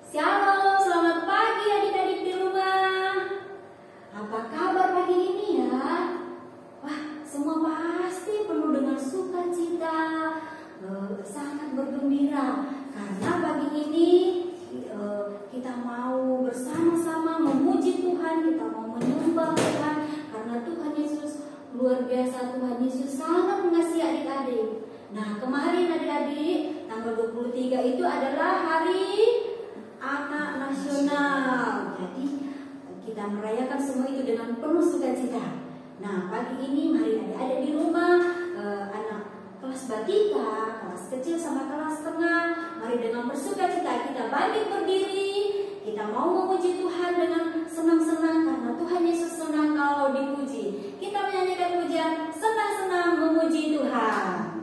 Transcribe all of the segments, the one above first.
Shalom, selamat pagi adik-adik di rumah. Apa kabar pagi ini ya? Wah, semua pasti penuh dengan sukacita, sangat bergembira. Karena pagi ini kita mau bersama-sama memuji Tuhan, kita mau menyembah Tuhan. Karena Tuhan Yesus luar biasa, Tuhan Yesus sangat mengasihi adik-adik. Nah, kemarin adik-adik, tanggal 23 itu adalah hari Anak Nasional. Jadi kita merayakan semua itu dengan penuh sukacita. Nah, pagi ini mari adik-adik di rumah, anak kelas batita, kelas kecil sama kelas tengah, mari dengan bersukacita kita bangkit berdiri. Kita mau memuji Tuhan dengan senang-senang karena Tuhan Yesus senang kalau dipuji. Kita menyanyikan pujian senang-senang memuji Tuhan.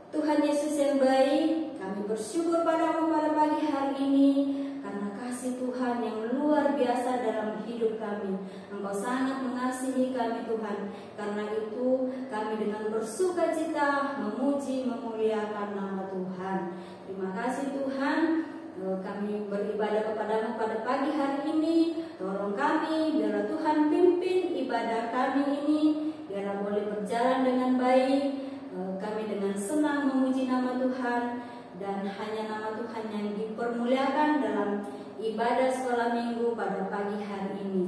Tuhan Yesus yang baik, kami bersyukur padamu pada pagi hari ini karena kasih Tuhan yang luar biasa dalam hidup kami. Engkau sangat mengasihi kami Tuhan. Karena itu kami dengan bersukacita memuji memuliakan nama Tuhan. Terima kasih Tuhan, kami beribadah kepadamu pada pagi hari ini. Tolong kami, biarlah Tuhan pimpin ibadah kami ini, biarlah boleh berjalan dengan baik. Kami dengan senang memuji nama Tuhan dan hanya nama Tuhan yang dipermuliakan dalam ibadah sekolah minggu pada pagi hari ini.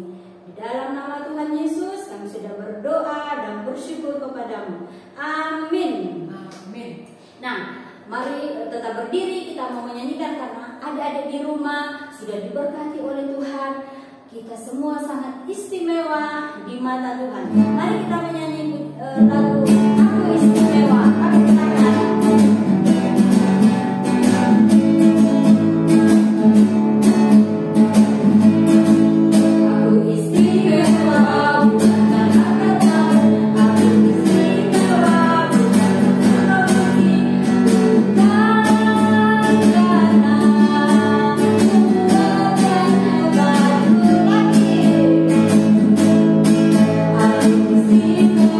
Di dalam nama Tuhan Yesus kami sudah berdoa dan bersyukur kepadamu. Amin. Amin. Nah, mari tetap berdiri, kita mau menyanyikan karena adik-adik di rumah sudah diberkati oleh Tuhan. Kita semua sangat istimewa di mata Tuhan. Mari kita menyanyi lagu Aku Istimewa. Aku silakan.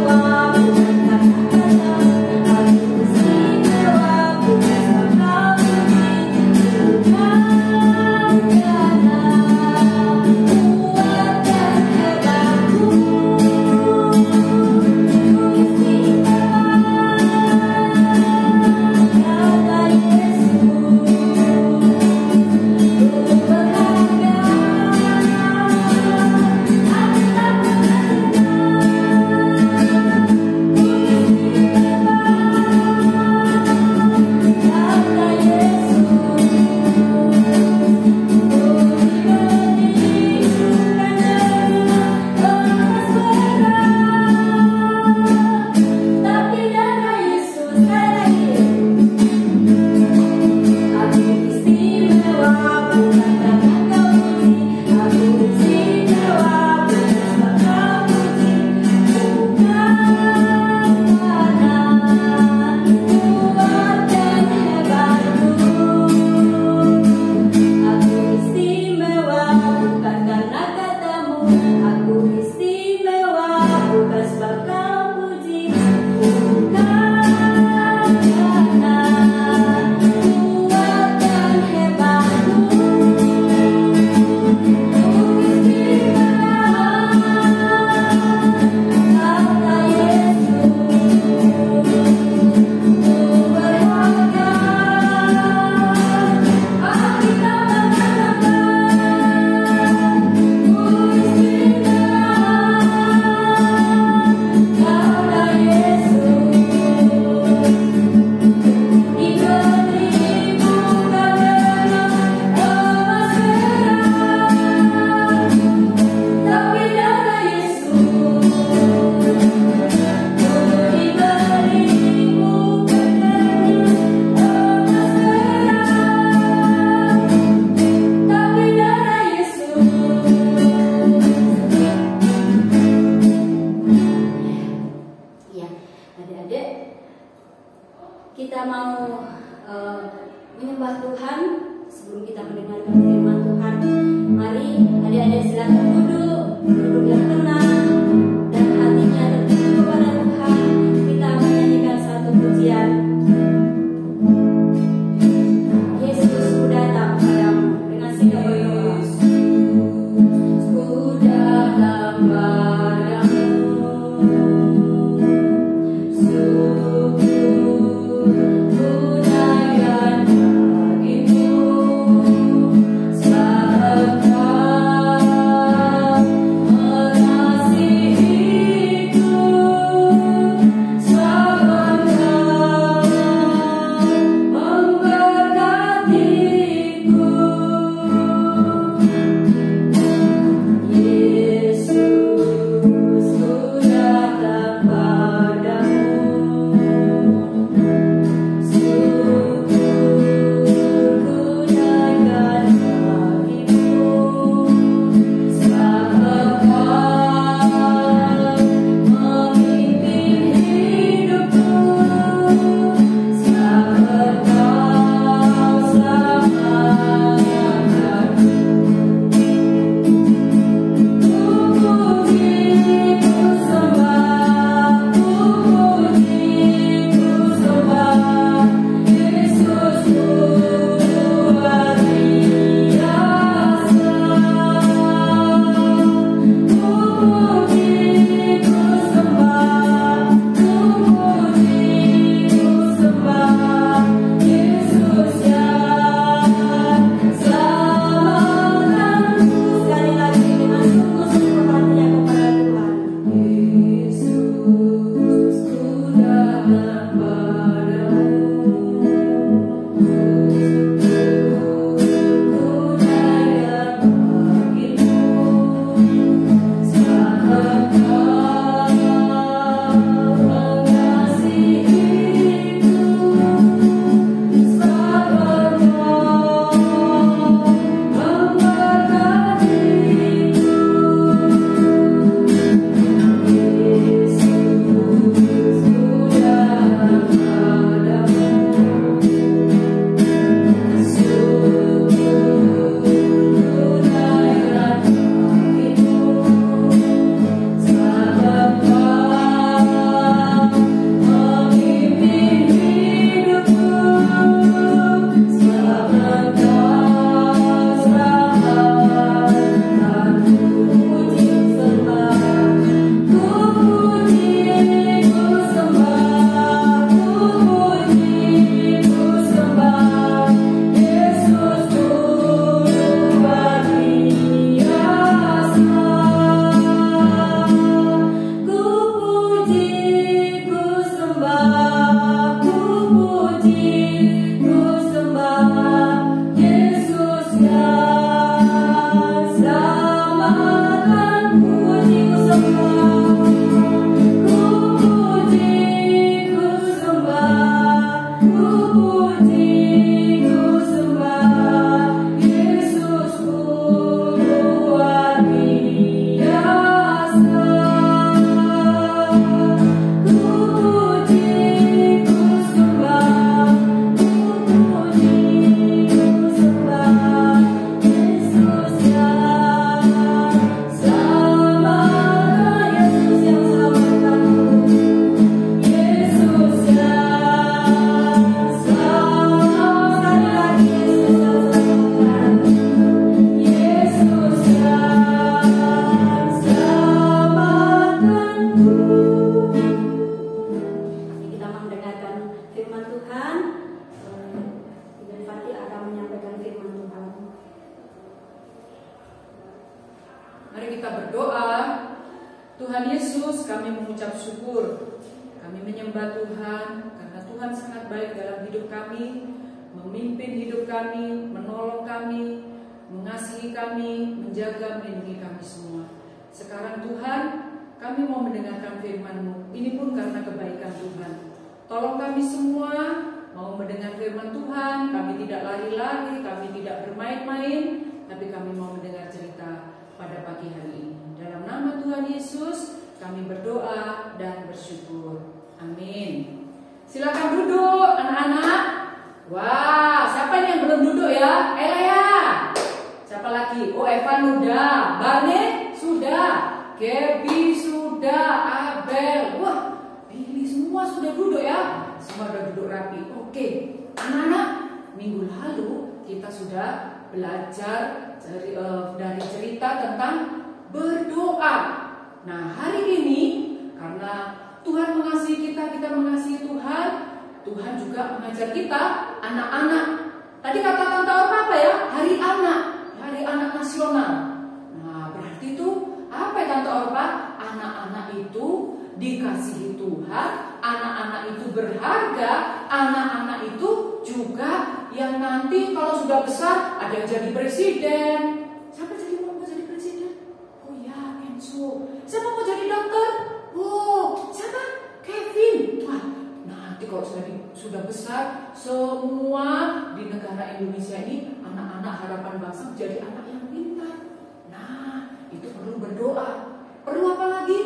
Wow. Tuhan Yesus, kami mengucap syukur. Kami menyembah Tuhan karena Tuhan sangat baik dalam hidup kami, memimpin hidup kami, menolong kami, mengasihi kami, menjaga, melindungi kami semua. Sekarang Tuhan, kami mau mendengarkan firman-Mu. Ini pun karena kebaikan Tuhan. Tolong kami semua mau mendengar firman Tuhan. Kami tidak lari-lari, kami tidak bermain-main, tapi kami mau mendengar cerita pada pagi hari ini. Dalam nama Tuhan Yesus, kami berdoa dan bersyukur. Amin. Silakan duduk anak-anak. Wah, siapa yang belum duduk ya? Elea. Siapa lagi? Oh, Evan udah, Barney sudah, Gaby sudah, Abel. Wah, Billy semua sudah duduk ya. Semua sudah duduk rapi. Oke, anak-anak, minggu lalu kita sudah belajar dari cerita tentang berdoa. Nah, hari ini karena Tuhan mengasihi kita, kita mengasihi Tuhan, Tuhan juga mengajar kita anak-anak. Tadi kata Tante Orpa apa ya? Hari anak nasional. Nah, berarti itu apa ya Tante Orpa? Anak-anak itu dikasihi Tuhan, anak-anak itu berharga, anak-anak itu juga yang nanti kalau sudah besar ada yang jadi presiden. Siapa mau jadi presiden? Oh ya, Kenzo. Siapa mau jadi dokter? Oh, siapa? Kevin. Wah, nanti kalau sudah besar, semua di negara Indonesia ini anak-anak harapan bangsa menjadi anak yang pintar. Nah, itu perlu berdoa. Perlu apa lagi?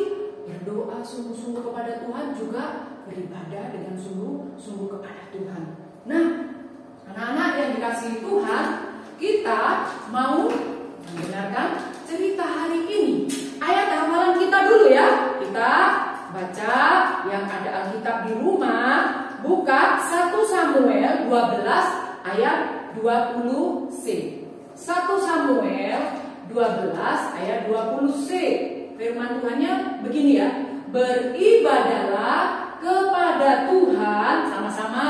Berdoa sungguh-sungguh kepada Tuhan, juga beribadah dengan sungguh-sungguh kepada Tuhan. Nah, anak-anak yang dikasihi Tuhan, kita mau mendengarkan cerita hari ini. Ayat hafalan kita dulu ya. Kita baca yang ada Alkitab di rumah. Buka 1 Samuel 12 ayat 20c. 1 Samuel 12 ayat 20c. Firman Tuhannya begini ya. Beribadahlah kepada Tuhan, sama-sama.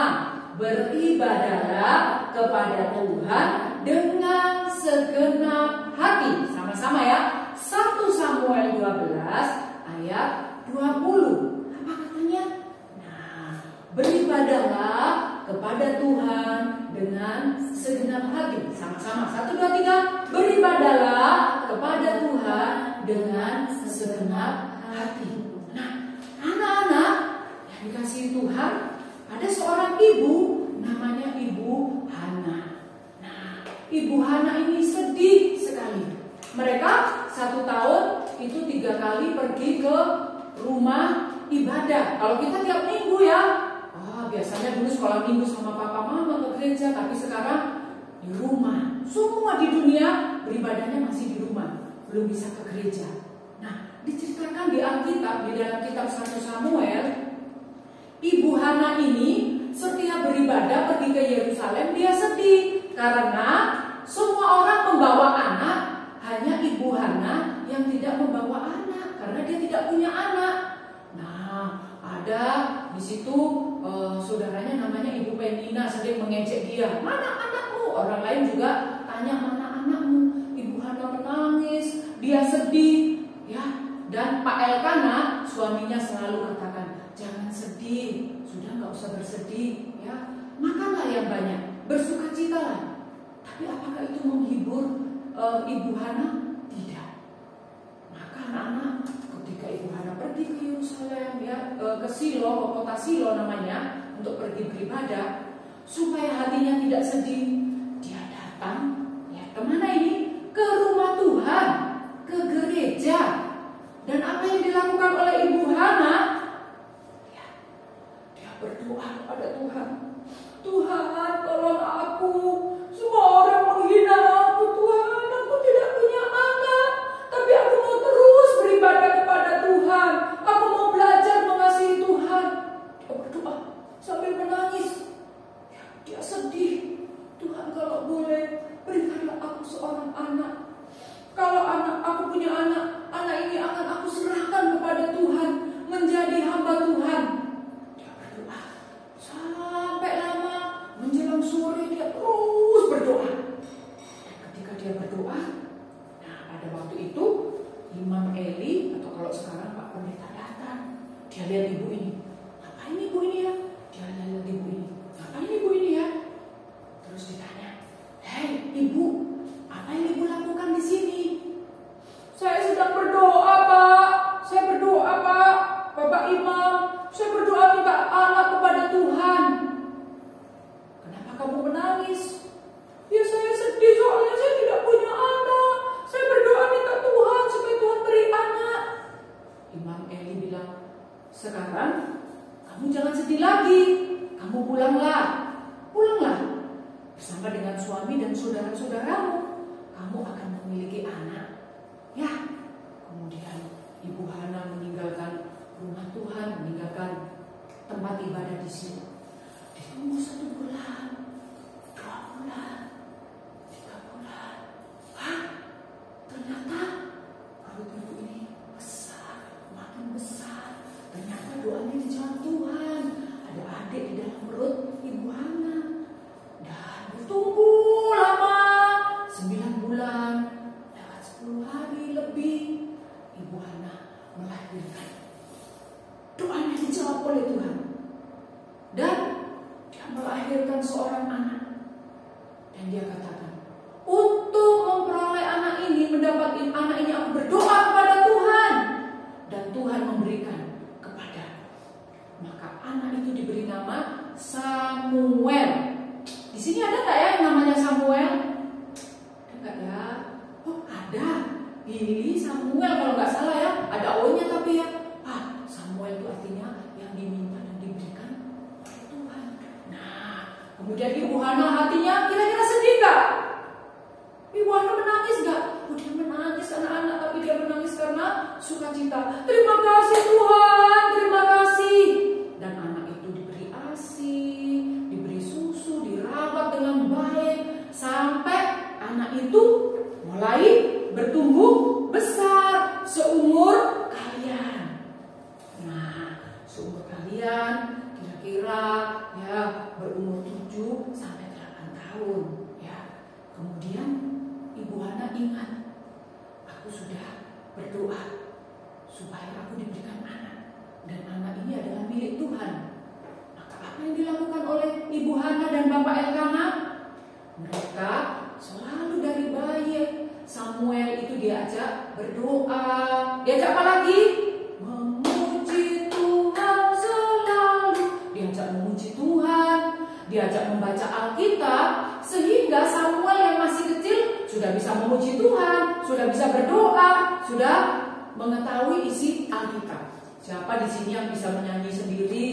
Beribadahlah kepada Tuhan dengan segenap hati. Sama-sama ya. 1 Samuel 12 ayat 20. Apa katanya? Nah, beribadahlah kepada Tuhan dengan segenap hati. Sama-sama. 1, 2, 3. Beribadahlah kepada Tuhan dengan segenap hati. Nah, anak-anak yang dikasihi Tuhan, ada seorang ibu namanya Ibu Hana. Nah, Ibu Hana ini sedih sekali. Mereka 1 tahun itu 3 kali pergi ke rumah ibadah. Kalau kita tiap minggu ya, biasanya dulu sekolah minggu sama papa mama ke gereja, tapi sekarang di rumah. Semua di dunia beribadahnya masih di rumah, belum bisa ke gereja. Nah, diceritakan di Alkitab, di dalam kitab 1 Samuel, Ibu Hana ini setiap beribadah pergi ke Yerusalem, dia sedih karena semua orang membawa anak, hanya Ibu Hana yang tidak membawa anak karena dia tidak punya anak. Nah, ada di situ saudaranya namanya Ibu Penina sering mengejek dia. Mana anakmu? Orang lain juga tanya mana anakmu. Ibu Hana menangis, dia sedih, ya. Dan Pak Elkana suaminya selalu katakan, jangan sedih, sudah nggak usah bersedih, ya. Makanlah yang banyak, bersukacitalah. Tapi apakah itu menghibur Ibu Hana? Tidak. Maka anak-anak, ketika Ibu Hana pergi ke Yerusalem, ya, ke Silo, ke kota Silo namanya, untuk pergi beribadah, supaya hatinya tidak sedih, dia datang, ya, kemana ini? Ke rumah Tuhan, ke gereja. Dan apa yang dilakukan oleh Ibu Hana? Ya, dia berdoa kepada Tuhan. Tuhan, tolong aku. Semua orang menghina aku, Tuhan. Aku tidak punya anak, tapi aku mau terus beribadah kepada Tuhan. Aku mau belajar mengasihi Tuhan. Dia berdoa sambil menangis. Ya, dia sedih. Tuhan, kalau boleh, berikanlah aku seorang anak. Kalau aku punya anak ini akan aku serahkan kepada Tuhan, menjadi hamba Tuhan. Dia berdoa sampai lama, menjelang sore dia terus berdoa. Dan ketika dia berdoa, nah pada waktu itu Imam Eli, atau kalau sekarang Pak Pendeta datang. Dia lihat ibu ini. Ngapain ibu ini ya? Dia lihat ibu ini. Ngapain ibu ini ya? Terus ditanya, hei ibu, apa yang ibu lakukan di sini? Saya sedang berdoa, Pak. Saya berdoa, Pak. Bapak Imam, saya berdoa minta anak kepada Tuhan. Kenapa kamu menangis? Ya saya sedih soalnya saya tidak punya anak. Saya berdoa minta Tuhan supaya Tuhan beri anak. Imam Eli bilang, sekarang kamu jangan sedih lagi. Kamu pulanglah. Pulanglah. Bersama dengan suami dan saudara-saudaramu. Kamu akan memiliki anak. Ya, kemudian Ibu Hana meninggalkan rumah Tuhan, meninggalkan tempat ibadah di sini. Ditunggu 1 bulan, 2 bulan, 3 bulan. Hah? Ternyata perut ibu ini besar. ternyata doanya dijawab Tuhan. Ada adik di dalam perut Ibu Hana. Dan bertunggu lama 9 bulan, lewat 10 hari lebih, Ibu Hana melahirkan. Doanya dijawab oleh Tuhan. Dan dia melahirkan seorang anak. Dan dia katakan, untuk memperoleh anak ini, mendapat anak ini, aku berdoa kepada Tuhan. Dan Tuhan memberikan kepada. Maka anak itu diberi nama Samuel. Di sini ada nggak ya yang namanya Samuel? Ada nggak ya? Oh ada. Billy Samuel kalau nggak salah ya. Ada O-nya tapi ya. Samuel itu artinya yang diminta dan diberikan oleh Tuhan. Nah, kemudian Ibu Hana hatinya kira-kira sedih nggak? Ibu Hana menangis nggak? Dia menangis karena anak, tapi dia menangis karena sukacita. Terima kasih Tuhan, terima kasih. Dan anak itu diberi ASI, diberi susu, dirawat dengan baik, sampai anak itu mulai bertumbuh besar seumur kalian. Nah, seumur kalian kira-kira ya berumur 7 sampai 8 tahun ya. Kemudian Ibu Hana ingat, aku sudah berdoa supaya aku diberikan anak, dan anak ini adalah milik Tuhan. Maka apa yang dilakukan oleh Ibu Hana dan Bapak Elkana? Mereka selalu dari bayi Samuel itu diajak berdoa. Diajak apa lagi? Memuji Tuhan selalu. Diajak memuji Tuhan, diajak membaca Alkitab, sehingga Samuel yang masih kecil sudah bisa memuji Tuhan, sudah bisa berdoa, sudah mengetahui isi Alkitab. Siapa di sini yang bisa menyanyi sendiri?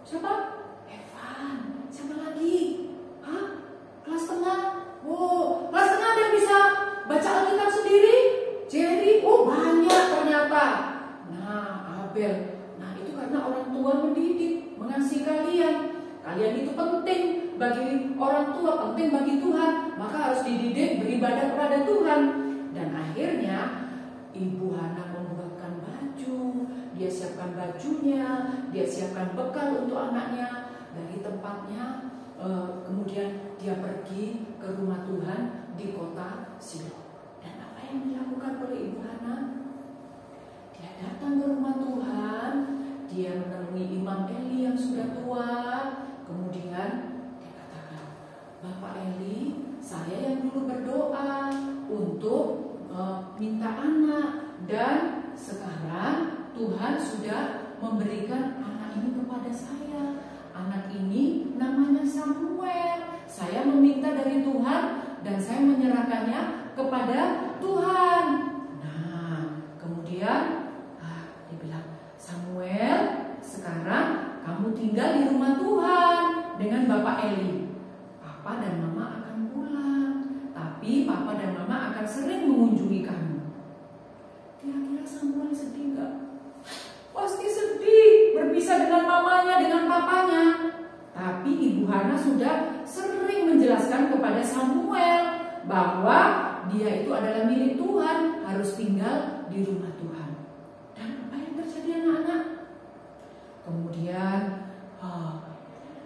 Siapa? Evan. Siapa lagi? Kelas tengah? Oh, kelas tengah ada yang bisa baca Alkitab sendiri? Jerry? Oh, banyak ternyata. Nah, Abel. Nah, itu karena orang tua mendidik, mengasihi kalian. Kalian itu penting bagi orang tua, penting bagi Tuhan. Maka harus dididik beribadah kepada Tuhan. Dan akhirnya Ibu Hana membuatkan baju. Dia siapkan bajunya, dia siapkan bekal untuk anaknya dari tempatnya. Kemudian dia pergi ke rumah Tuhan di kota Silo. Dan apa yang dilakukan oleh Ibu Hana? Dia datang ke rumah Tuhan. Dia menemui Imam Eli yang sudah tua. Kemudian dia katakan, Bapak Eli, saya yang dulu berdoa untuk minta anak, dan sekarang Tuhan sudah memberikan anak ini kepada saya. Anak ini namanya Samuel. Saya meminta dari Tuhan dan saya menyerahkannya kepada Tuhan. Nah, kemudian dia bilang, Samuel, sekarang kamu tinggal di rumah Tuhan dengan Bapak Eli. Papa dan Mama akan pulang, tapi Papa dan Mama akan sering mengunjungi kamu. Kira-kira Samuel sedih nggak? Pasti sedih, berpisah dengan mamanya, dengan papanya. Tapi Ibu Hana sudah sering menjelaskan kepada Samuel bahwa dia itu adalah milik Tuhan, harus tinggal di rumah Tuhan. Dan apa yang terjadi anak-anak? Kemudian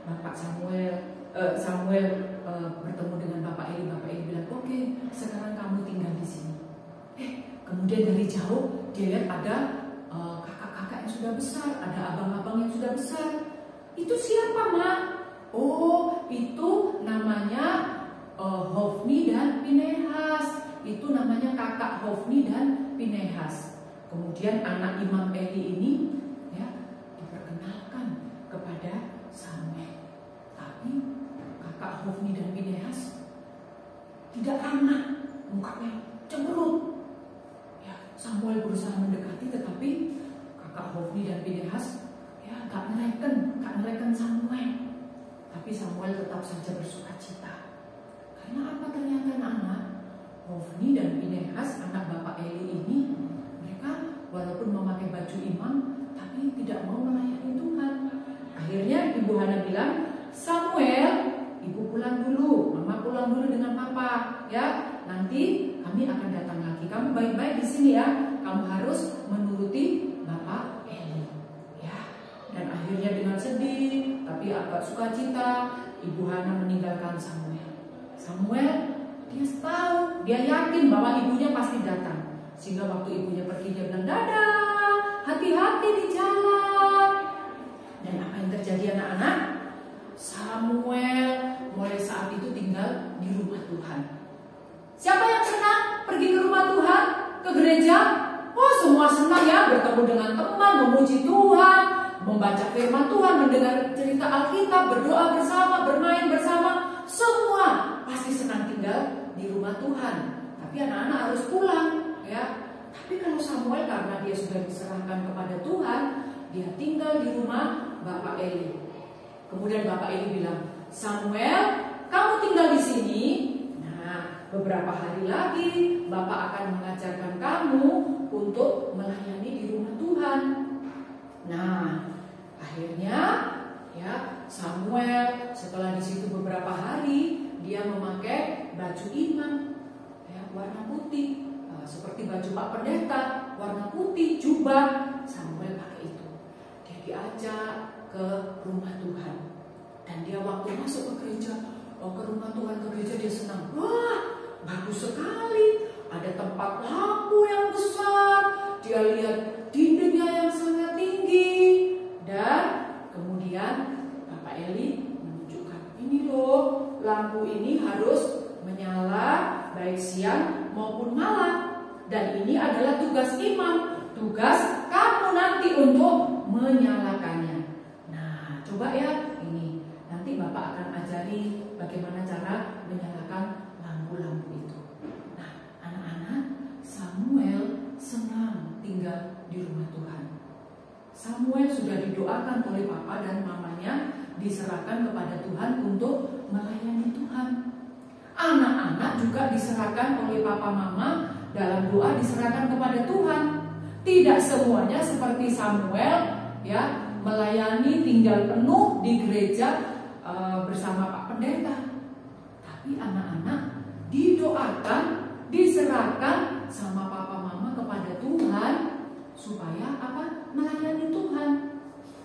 Bapak Samuel bertemu dengan Bapak Eli. Bapak Eli bilang, oke, sekarang kamu tinggal di sini. Kemudian dari jauh dia lihat ada kakak-kakak yang sudah besar, ada abang-abang yang sudah besar. Itu siapa, Ma? Oh, itu namanya Hofni dan Pinehas. Itu namanya kakak Hofni dan Pinehas. Kemudian anak Imam Eli ini ya diperkenalkan kepada Samuel. Tapi kakak Hofni dan Pinehas tidak ramah, mukanya cemberut. Ya, Samuel berusaha mendekati, tetapi kakak Hofni dan Pinehas ya gak ngereken Samuel. Tapi Samuel tetap saja bersukacita. Karena apa ternyata anak Hofni dan Pinehas, anak Bapak Eli ini, mereka walaupun memakai baju imam, tapi tidak mau melayani Tuhan. Akhirnya Ibu Hana bilang, Samuel, Ibu pulang dulu, Mama pulang dulu dengan Papa, ya. Nanti kami akan datang lagi. Kamu baik-baik di sini ya. Kamu harus menuruti Bapak Eli. Samuel dia tahu, dia yakin bahwa ibunya pasti datang. Sehingga waktu ibunya pergi dia bilang, dadah, hati-hati di jalan. Dan apa yang terjadi anak-anak? Samuel mulai saat itu tinggal di rumah Tuhan. Siapa yang senang pergi ke rumah Tuhan, ke gereja? Oh, semua senang ya, bertemu dengan teman, memuji Tuhan, membaca firman Tuhan, mendengar cerita Alkitab, berdoa bersama, bermain bersama. Semua pasti senang tinggal di rumah Tuhan. Tapi anak-anak harus pulang, ya. Tapi kalau Samuel karena dia sudah diserahkan kepada Tuhan, dia tinggal di rumah Bapak Eli. Kemudian Bapak Eli bilang, Samuel, kamu tinggal di sini. Nah, beberapa hari lagi Bapak akan mengajarkan kamu untuk melayani di rumah Tuhan. Nah, akhirnya ya Samuel setelah di situ beberapa hari dia memakai baju imam ya, warna putih seperti baju Pak Pendeta, warna putih, jubah. Samuel pakai itu. Dia diajak ke rumah Tuhan. Dan dia waktu masuk ke gereja, ke rumah Tuhan, ke gereja dia senang. Wah, bagus sekali. Ada tempat lampu yang besar. Dia lihat dindingnya yang sangat tinggi. Dan kemudian Bapak Eli menunjukkan, ini loh, lampu ini harus menyala baik siang maupun malam. Dan ini adalah tugas imam. Tugas kamu nanti untuk menyalakannya. Nah, coba ya ini. Nanti Bapak akan ajari bagaimana cara menyalakan lampu-lampu itu. Nah, anak-anak, Samuel senang tinggal di rumah Tuhan. Samuel sudah didoakan oleh papa dan mamanya, diserahkan kepada Tuhan untuk melayani Tuhan. Anak-anak juga diserahkan oleh papa mama dalam doa, diserahkan kepada Tuhan. Tidak semuanya seperti Samuel ya, melayani tinggal penuh di gereja bersama Pak Pendeta. Tapi anak-anak didoakan, diserahkan sama papa mama kepada Tuhan supaya apa? Melayani Tuhan.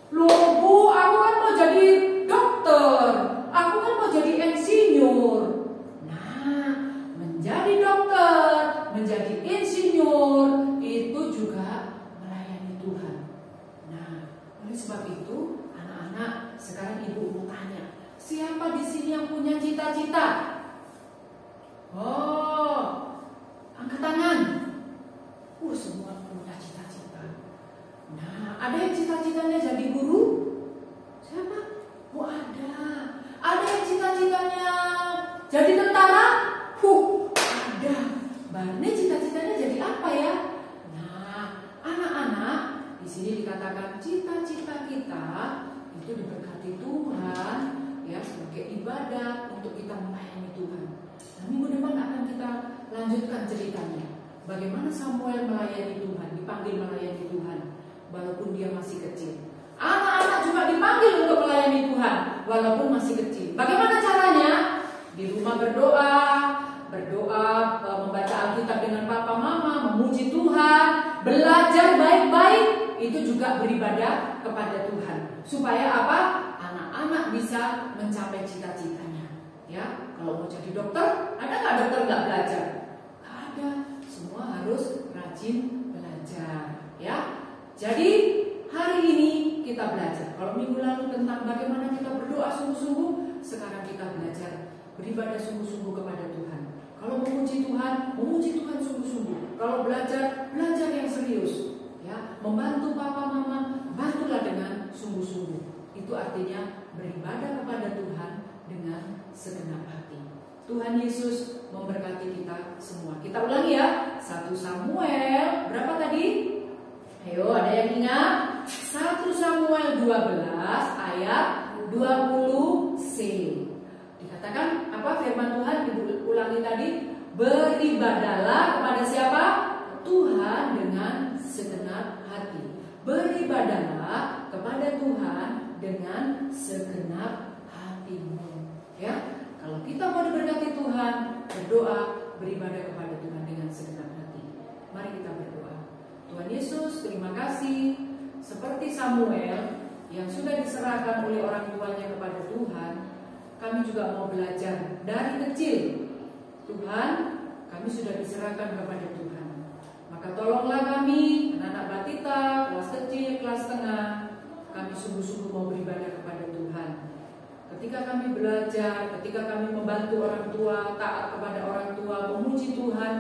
Loh Bu, aku kan mau jadi dokter, aku kan mau jadi insinyur. Nah, menjadi dokter, menjadi insinyur itu juga melayani Tuhan. Nah, oleh sebab itu anak-anak, sekarang ibu mau tanya, siapa di sini yang punya cita-cita? Oh, angkat tangan. Semua punya cita-cita. Nah, ada yang cita-citanya jadi guru? Siapa? Ada. Ada yang cita-citanya jadi tentara? Ada. Barne cita-citanya jadi apa ya? Nah, anak-anak, di sini dikatakan cita-cita kita itu diberkati Tuhan ya, sebagai ibadah untuk kita melayani Tuhan. Nah, minggu depan akan kita lanjutkan ceritanya. Bagaimana Samuel melayani Tuhan, dipanggil melayani Tuhan walaupun dia masih kecil. Anak-anak juga dipanggil untuk melayani Tuhan walaupun masih kecil. Bagaimana caranya? Di rumah berdoa, membaca Alkitab dengan papa mama, memuji Tuhan, belajar baik-baik, itu juga beribadah kepada Tuhan. Supaya apa? Anak-anak bisa mencapai cita-citanya. Ya, kalau mau jadi dokter, ada nggak dokter nggak belajar? Nggak ada. Semua harus rajin belajar. Ya, jadi hari ini kita belajar. Kalau minggu lalu tentang bagaimana kita berdoa sungguh-sungguh, sekarang kita belajar beribadah sungguh-sungguh kepada Tuhan. Kalau memuji Tuhan sungguh-sungguh. Kalau belajar yang serius. Ya, membantu papa mama, bantulah dengan sungguh-sungguh. Itu artinya beribadah kepada Tuhan dengan segenap hati. Tuhan Yesus memberkati kita semua. Kita ulangi ya. 1 Samuel berapa tadi? Ayo, ada yang ingat? 1 Samuel 12 ayat 20c. Dikatakan apa firman Tuhan? Ulangi tadi. Beribadahlah kepada siapa? Tuhan dengan segenap hati. Beribadahlah kepada Tuhan dengan segenap hatimu. Ya, kalau kita mau diberkati Tuhan, berdoa, beribadah kepada Tuhan dengan segenap hati. Mari kita berdoa. Tuhan Yesus, terima kasih. Seperti Samuel yang sudah diserahkan oleh orang tuanya kepada Tuhan, kami juga mau belajar dari kecil Tuhan, kami sudah diserahkan kepada Tuhan. Maka tolonglah kami, anak-anak Batita, kelas kecil, kelas tengah, kami sungguh-sungguh mau beribadah kepada Tuhan. Ketika kami belajar, ketika kami membantu orang tua, taat kepada orang tua, memuji Tuhan,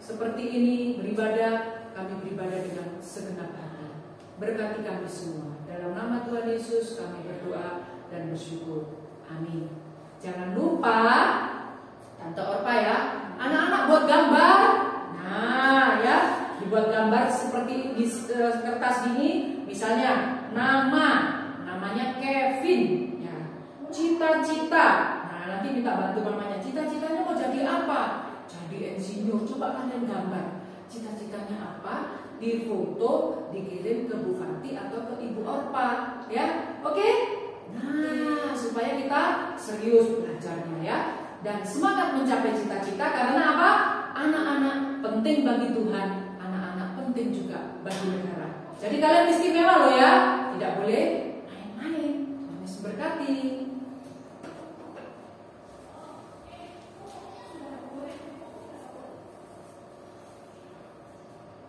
seperti ini beribadah, kami beribadah dengan segenap hati. Berkati kami semua. Dalam nama Tuhan Yesus kami berdoa dan bersyukur. Amin. Jangan lupa, Tante Orpa ya, anak-anak buat gambar. Nah ya, dibuat gambar seperti di kertas gini. Misalnya namanya Kevin. Cita-cita, nah nanti minta bantu mamanya. Cita-citanya mau jadi apa? Jadi insinyur. Coba kalian gambar cita-citanya apa, difoto, dikirim ke Bu Fanti atau ke Ibu Orpa, ya, oke? Nah, supaya kita serius belajarnya ya, dan semangat mencapai cita-cita. Karena apa? Anak-anak penting bagi Tuhan, anak-anak penting juga bagi negara. Jadi kalian istimewa loh ya, tidak boleh main-main. Tuhan Yesus berkati.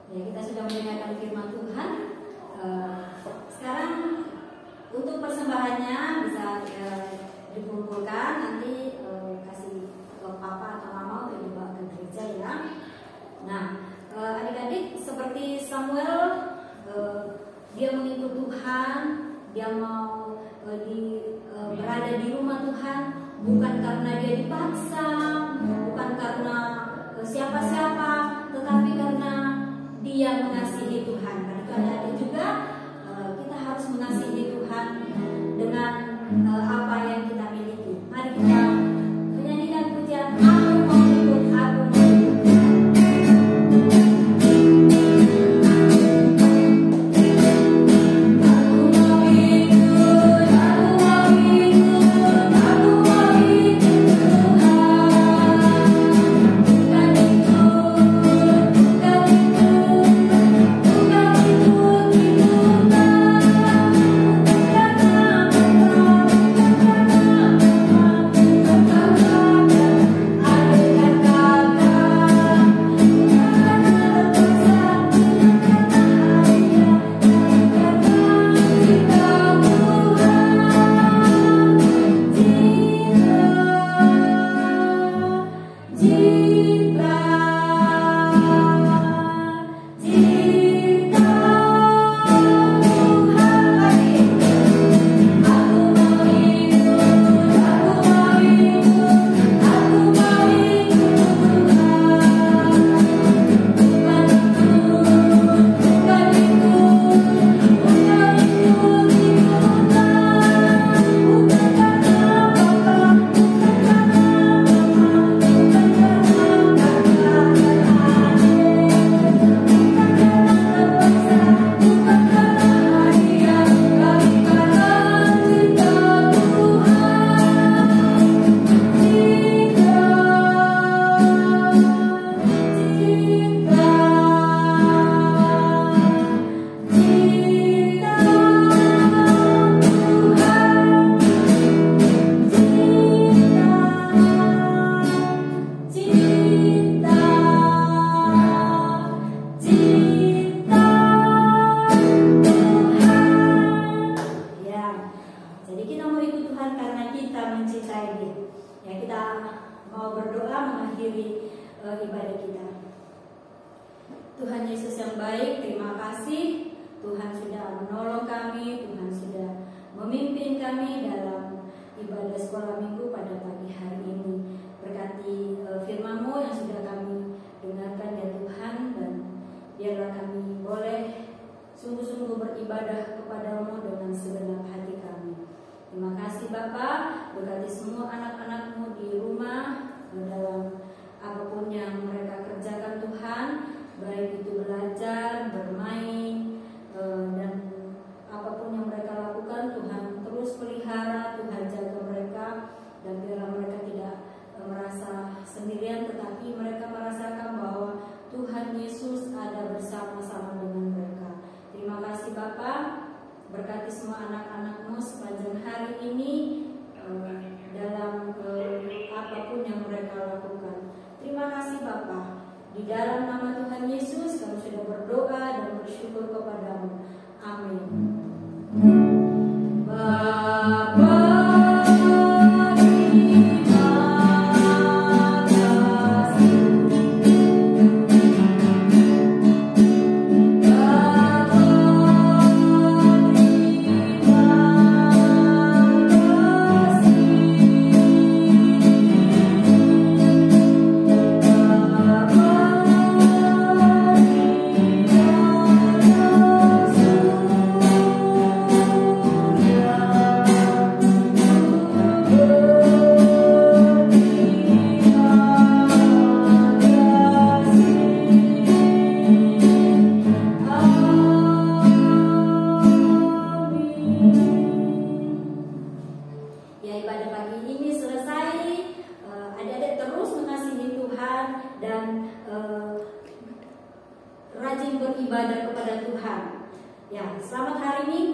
Ya, kita sudah mendengarkan firman Tuhan. Sekarang untuk persembahannya bisa dikumpulkan, nanti kasih ke papa atau mama untuk dibawa ke gereja ya. Nah, adik-adik seperti Samuel, dia mengikut Tuhan, dia mau berada di rumah Tuhan bukan karena dia dipaksa, bukan karena siapa-siapa, tetapi karena dia mengasihi Tuhan. Adik-adik juga kita harus mengasihi Tuhan dengan apa yang kita miliki. Mari kita menyanyikan pujian Aku Mau Ikut, Aku Mau Berkati semua anak-anakmu sepanjang hari ini, dalam apapun yang mereka lakukan. Terima kasih Bapa. Di dalam nama Tuhan Yesus kami sudah berdoa dan bersyukur kepadamu. Amin. Bapa rajin beribadah kepada Tuhan. Ya, selamat hari Minggu.